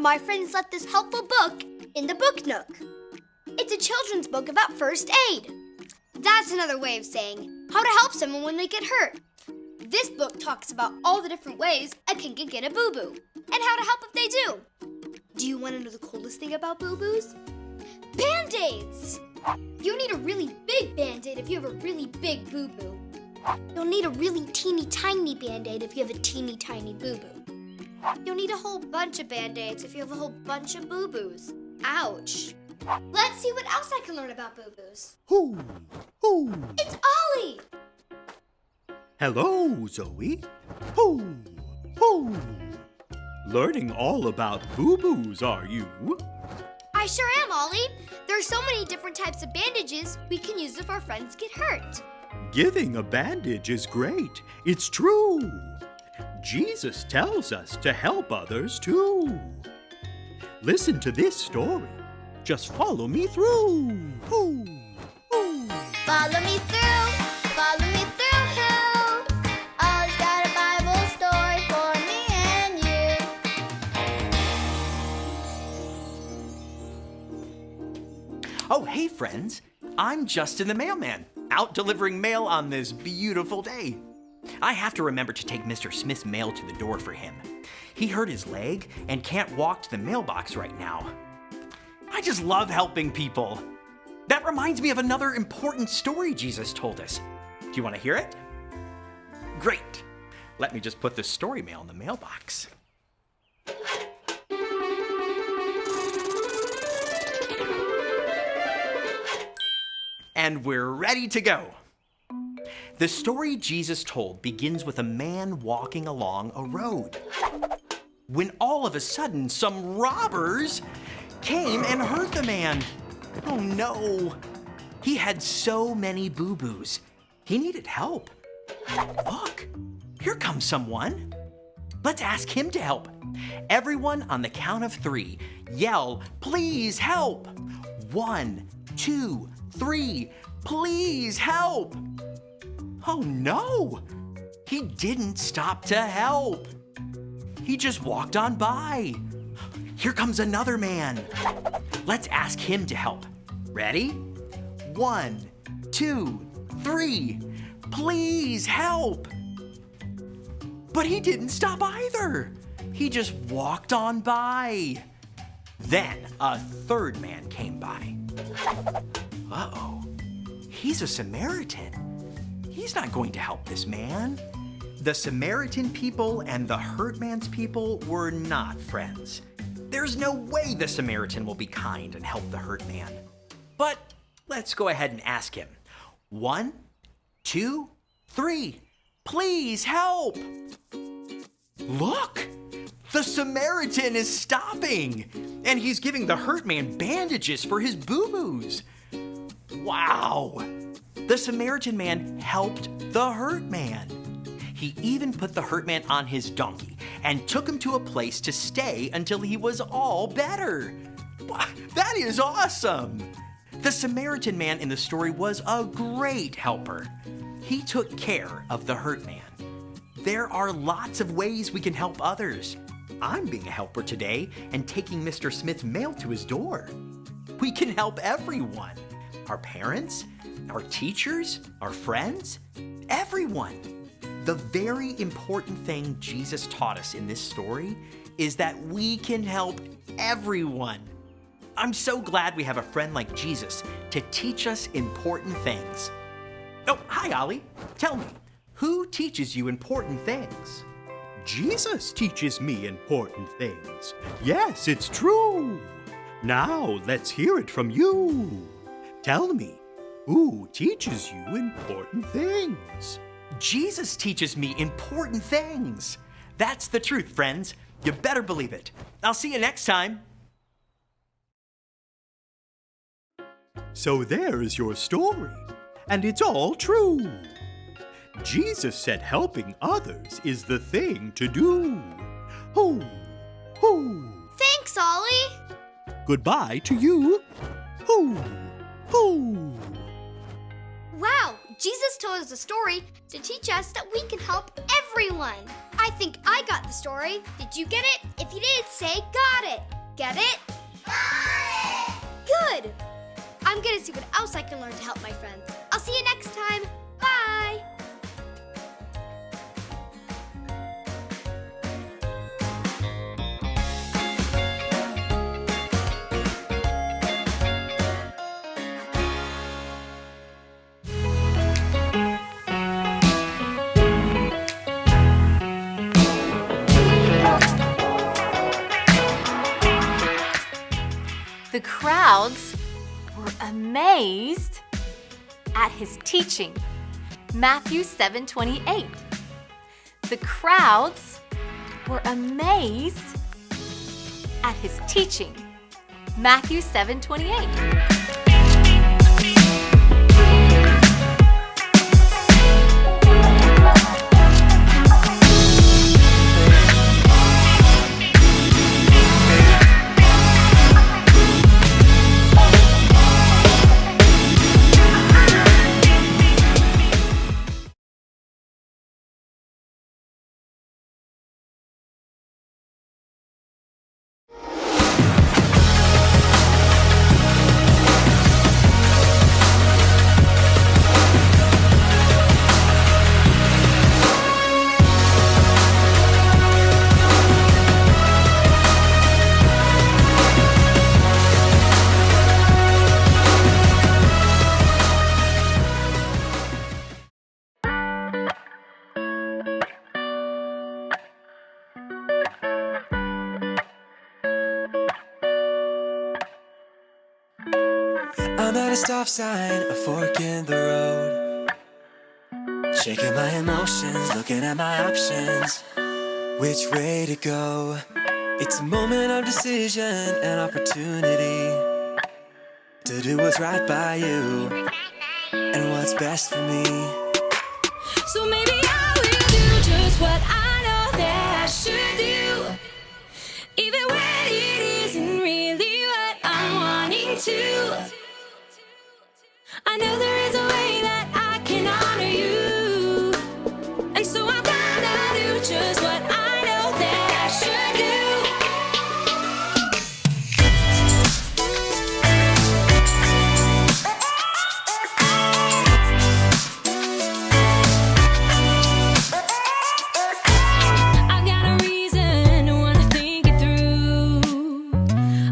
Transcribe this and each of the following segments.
my friends left this helpful book in the Book Nook. It's a children's book about first aid. That's another way of saying how to help someone when they get hurt. This book talks about all the different ways a kid can get a boo-boo and how to help if they do. Do you want to know the coolest thing about boo-boos? Band-Aids! You need a really big Band-Aid if you have a really big boo-boo. You'll need a really teeny tiny Band-Aid if you have a teeny tiny boo-boo. You'll need a whole bunch of Band-Aids if you have a whole bunch of boo-boos. Ouch. Let's see what else I can learn about boo-boos. Hoo! Hoo! It's Ollie! Hello, Zoe. Hoo! Hoo! Learning all about boo-boos, are you? I sure am, Ollie. There are so many different types of bandages we can use if our friends get hurt. Giving a bandage is great. It's true. Jesus tells us to help others too. Listen to this story. Just follow me through. Hoo! Hoo! Follow me through, follow me through, who? Ollie's got a Bible story for me and you. Oh, hey, friends. I'm Justin the mailman, out delivering mail on this beautiful day. I have to remember to take Mr. Smith's mail to the door for him. He hurt his leg and can't walk to the mailbox right now. I just love helping people. That reminds me of another important story Jesus told us. Do you want to hear it? Great. Let me just put the story mail in the mailbox. And we're ready to go. The story Jesus told begins with a man walking along a road, when all of a sudden some robbers came and hurt the man. Oh no! He had so many boo-boos. He needed help. Look, here comes someone. Let's ask him to help. Everyone on the count of 3, yell, "Please help!" 1, 2, 3, please help! Oh no! He didn't stop to help. He just walked on by. Here comes another man. Let's ask him to help. Ready? 1, 2, 3. Please help! But he didn't stop either. He just walked on by. Then a third man came by. Uh-oh. He's a Samaritan. He's not going to help this man. The Samaritan people and the hurt man's people were not friends. There's no way the Samaritan will be kind and help the hurt man. But let's go ahead and ask him. 1, 2, 3. Please help! Look! The Samaritan is stopping! And he's giving the hurt man bandages for his boo-boos. Wow! The Samaritan man helped the hurt man. He even put the hurt man on his donkey and took him to a place to stay until he was all better. That is awesome! The Samaritan man in the story was a great helper. He took care of the hurt man. There are lots of ways we can help others. I'm being a helper today and taking Mr. Smith's mail to his door. We can help everyone. Our parents, our teachers, our friends, everyone. The very important thing Jesus taught us in this story is that we can help everyone. I'm so glad we have a friend like Jesus to teach us important things. Oh, hi, Ollie. Tell me, who teaches you important things? Jesus teaches me important things. Yes, it's true. Now let's hear it from you. Tell me, who teaches you important things? Jesus teaches me important things. That's the truth, friends. You better believe it. I'll see you next time. So there's your story, and it's all true. Jesus said helping others is the thing to do. Hoo! Hoo! Thanks, Ollie. Goodbye to you. Hoo! Hoo! Wow, Jesus told us a story to teach us that we can help everyone. I think I got the story. Did you get it? If you did, say got it. Get it? Good! I'm gonna see what else I can learn to help my friends. I'll see you next time. Bye! The crowds were amazed at his teaching. Matthew 7:28. The crowds were amazed at his teaching. Matthew 7:28. I'm at a stop sign, a fork in the road. Shaking my emotions, looking at my options. Which way to go? It's a moment of decision, an opportunity to do what's right by you and what's best for me. So maybe I will do just what I know that I should do, even when it isn't really what I'm wanting to. I know there is a way that I can honor you, and so I'm gonna do just what I know that I should do. I've got a reason to wanna think it through.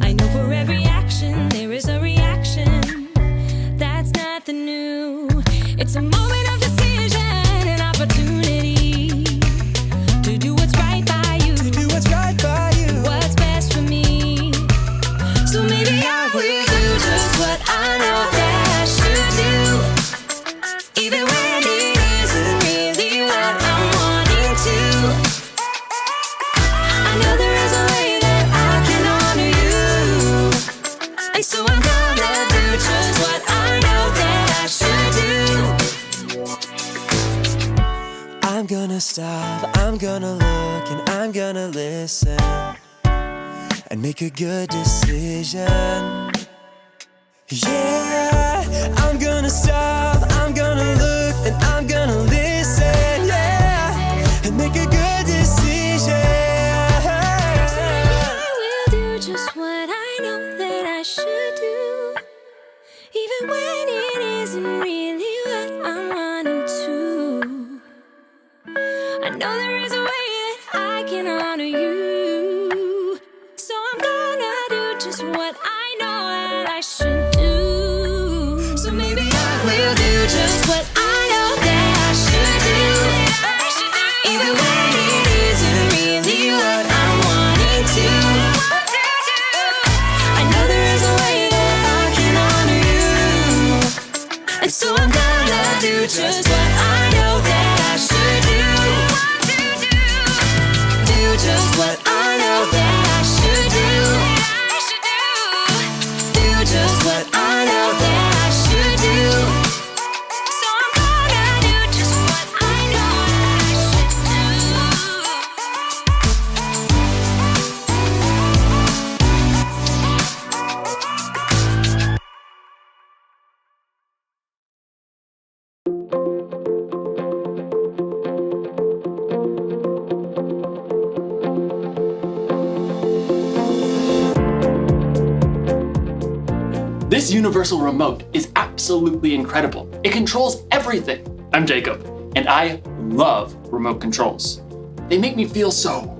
I know for every action there is a reaction. That's nothing new. It's a moment of decision, an opportunity to do what's right by you, To do what's right by you. what's best for me. So maybe I will do just what I know that I should do, even when it isn't really what I'm wanting to. I know there is a way that I can honor you, and so I'm gonna do just what I know that I should do. I'm gonna stop, I'm gonna look, and I'm gonna listen and make a good decision. Yeah, I'm gonna stop, I'm gonna look, and I'm gonna listen, yeah, and make a good decision. I will do just what I know that I should do, even when it isn't really what I'm wanting to. I know there is a way that I can honor you, so I'm gonna do just what I know that I should do. So maybe I will do just what I know that I should do, even when it isn't really what I'm wanting to. I know there is a way that I can honor you, and so I'm gonna do just what I know that I should do. Do just what I know that I should do. Do just what I know that I should do. So I'm This universal remote is absolutely incredible. It controls everything. I'm Jacob, and I love remote controls. They make me feel so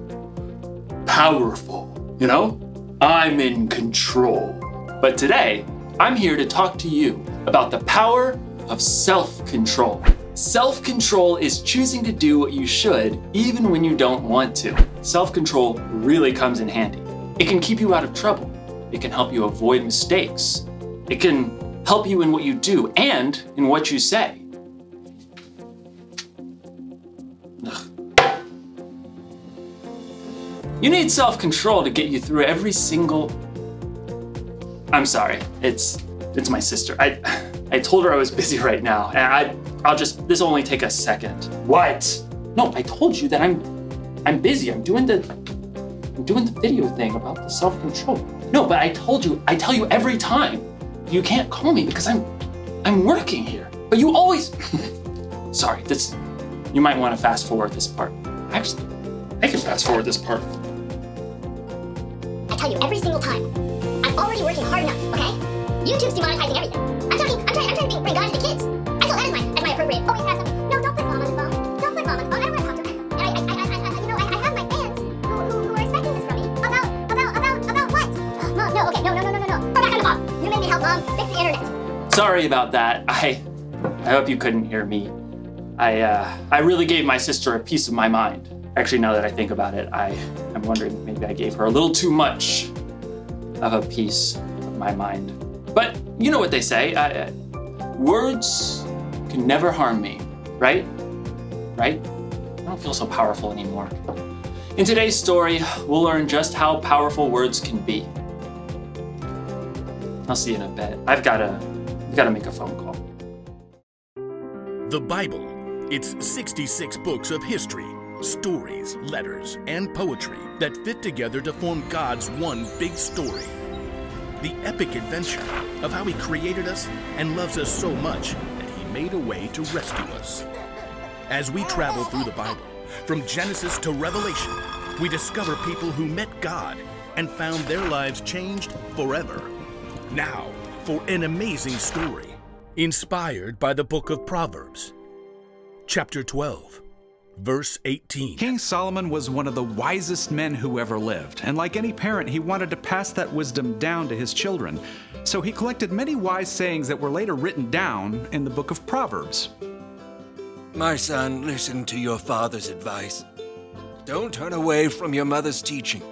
powerful, you know? I'm in control. But today, I'm here to talk to you about the power of self-control. Self-control is choosing to do what you should even when you don't want to. Self-control really comes in handy. It can keep you out of trouble. It can help you avoid mistakes. It can help you in what you do and in what you say. You need self-control to get you through every single... I'm sorry, it's my sister. I told her I was busy right now, and this'll only take a second. What? No, I told you that I'm busy. I'm doing the video thing about the self-control. No, but I tell you every time, you can't call me because I'm working here. But you always, sorry, you might want to fast forward this part. Actually, I can fast forward this part. I tell you every single time, I'm already working hard enough, okay? YouTube's demonetizing everything. I'm trying to bring God into kids. I tell that as my appropriate. Always have something. No, don't put mom on the phone. Don't put mom on the phone. I don't want to talk to her. And I have my fans who are expecting this from me. About what? Mom, no, okay, no. We're back on the phone. You made me help mom fix the internet. Sorry about that. I hope you couldn't hear me. I really gave my sister a piece of my mind. Actually, now that I think about it, I'm wondering maybe I gave her a little too much of a piece of my mind. But you know what they say, words can never harm me, right? Right? I don't feel so powerful anymore. In today's story, we'll learn just how powerful words can be. I'll see you in a bit. I've gotta make a phone call. The Bible. It's 66 books of history, stories, letters, and poetry that fit together to form God's one big story. The epic adventure of how He created us and loves us so much that He made a way to rescue us. As we travel through the Bible, from Genesis to Revelation, we discover people who met God and found their lives changed forever. Now, for an amazing story, inspired by the book of Proverbs. Chapter 12. Verse 18. King Solomon was one of the wisest men who ever lived, and like any parent, he wanted to pass that wisdom down to his children. So he collected many wise sayings that were later written down in the book of Proverbs. My son, listen to your father's advice. Don't turn away from your mother's teaching.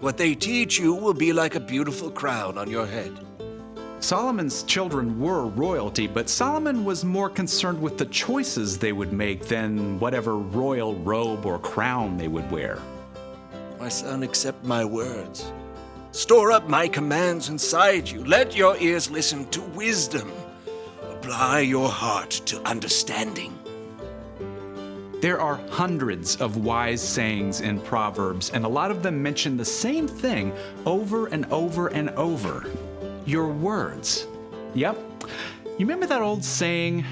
What they teach you will be like a beautiful crown on your head. Solomon's children were royalty, but Solomon was more concerned with the choices they would make than whatever royal robe or crown they would wear. My son, accept my words. Store up my commands inside you. Let your ears listen to wisdom. Apply your heart to understanding. There are hundreds of wise sayings in Proverbs, and a lot of them mention the same thing over and over and over. Your words. Yep. You remember that old saying?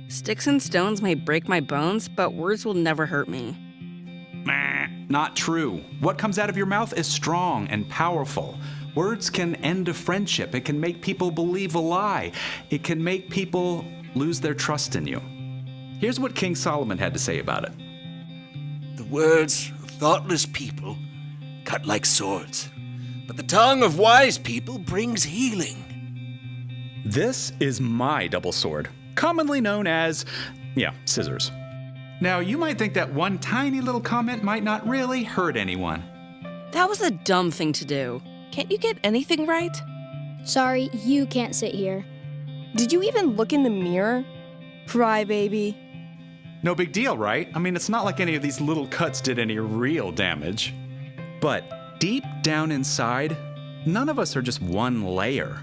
Sticks and stones may break my bones, but words will never hurt me. Not true. What comes out of your mouth is strong and powerful. Words can end a friendship. It can make people believe a lie. It can make people lose their trust in you. Here's what King Solomon had to say about it. The words of thoughtless people cut like swords, but the tongue of wise people brings healing. This is my double sword, commonly known as, scissors. Now, you might think that one tiny little comment might not really hurt anyone. That was a dumb thing to do. Can't you get anything right? Sorry, you can't sit here. Did you even look in the mirror? Crybaby. No big deal, right? I mean, it's not like any of these little cuts did any real damage. But deep down inside, none of us are just one layer.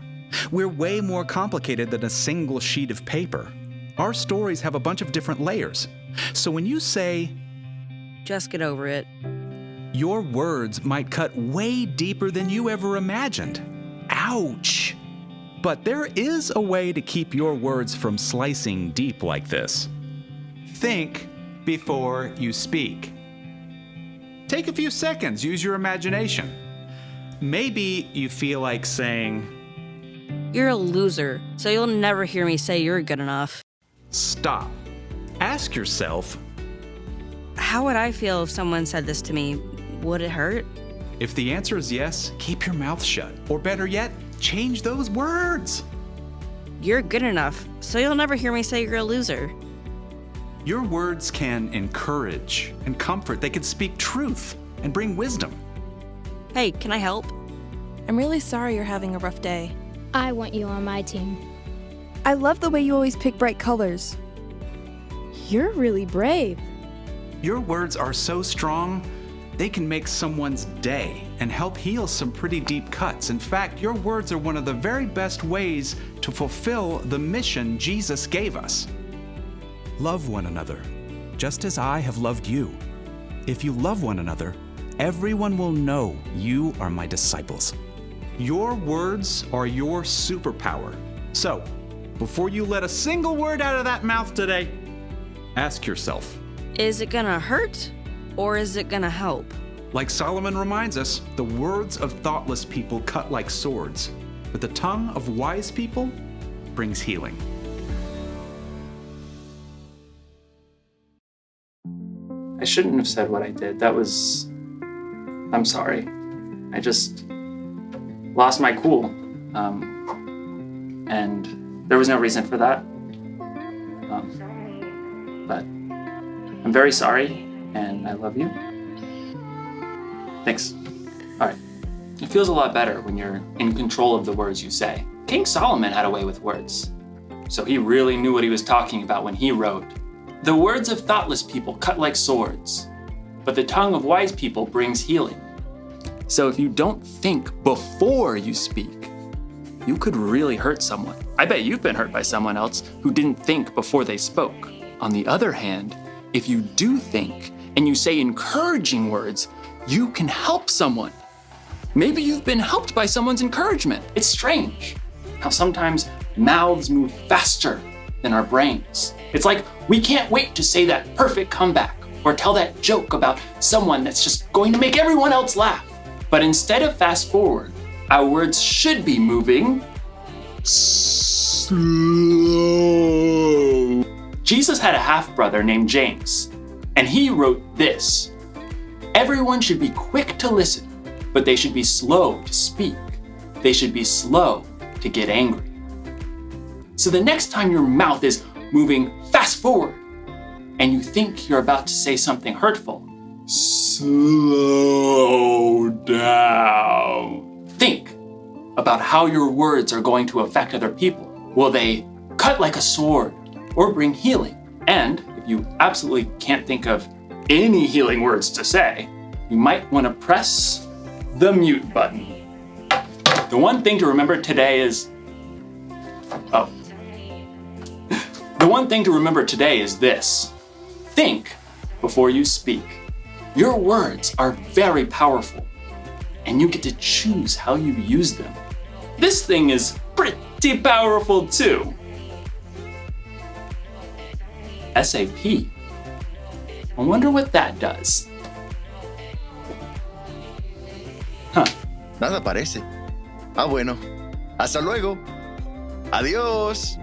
We're way more complicated than a single sheet of paper. Our stories have a bunch of different layers. So when you say, just get over it, your words might cut way deeper than you ever imagined. Ouch! But there is a way to keep your words from slicing deep like this. Think before you speak. Take a few seconds, use your imagination. Maybe you feel like saying, You're a loser, so you'll never hear me say you're good enough. Stop. Ask yourself, How would I feel if someone said this to me? Would it hurt? if the answer is yes, keep your mouth shut. Or better yet, change those words. You're good enough, so you'll never hear me say you're a loser. Your words can encourage and comfort. They can speak truth and bring wisdom. Hey, can I help? I'm really sorry you're having a rough day. I want you on my team. I love the way you always pick bright colors. You're really brave. Your words are so strong, they can make someone's day and help heal some pretty deep cuts. In fact, your words are one of the very best ways to fulfill the mission Jesus gave us. Love one another, just as I have loved you. If you love one another, everyone will know you are my disciples. Your words are your superpower. So, before you let a single word out of that mouth today, ask yourself, Is it gonna hurt, or is it gonna help? like Solomon reminds us, the words of thoughtless people cut like swords, but the tongue of wise people brings healing. I shouldn't have said what I did. I'm sorry. I just lost my cool. And there was no reason for that. But I'm very sorry, and I love you. Thanks. All right. It feels a lot better when you're in control of the words you say. King Solomon had a way with words, so he really knew what he was talking about when he wrote, "The words of thoughtless people cut like swords, but the tongue of wise people brings healing." So if you don't think before you speak, you could really hurt someone. I bet you've been hurt by someone else who didn't think before they spoke. On the other hand, if you do think and you say encouraging words, you can help someone. Maybe you've been helped by someone's encouragement. It's strange how sometimes mouths move faster than our brains. It's like we can't wait to say that perfect comeback or tell that joke about someone that's just going to make everyone else laugh. But instead of fast forward, our words should be moving slow. Jesus had a half-brother named James, and he wrote this: "Everyone should be quick to listen, but they should be slow to speak. They should be slow to get angry." So the next time your mouth is moving fast forward and you think you're about to say something hurtful, slow down. Think about how your words are going to affect other people. Will they cut like a sword or bring healing? And if you absolutely can't think of any healing words to say, you might want to press the mute button. The one thing to remember today is... The one thing to remember today is this: think before you speak. Your words are very powerful, and you get to choose how you use them. This thing is pretty powerful too. SAP. I wonder what that does. Nada parece. Ah, bueno. Hasta luego. Adiós.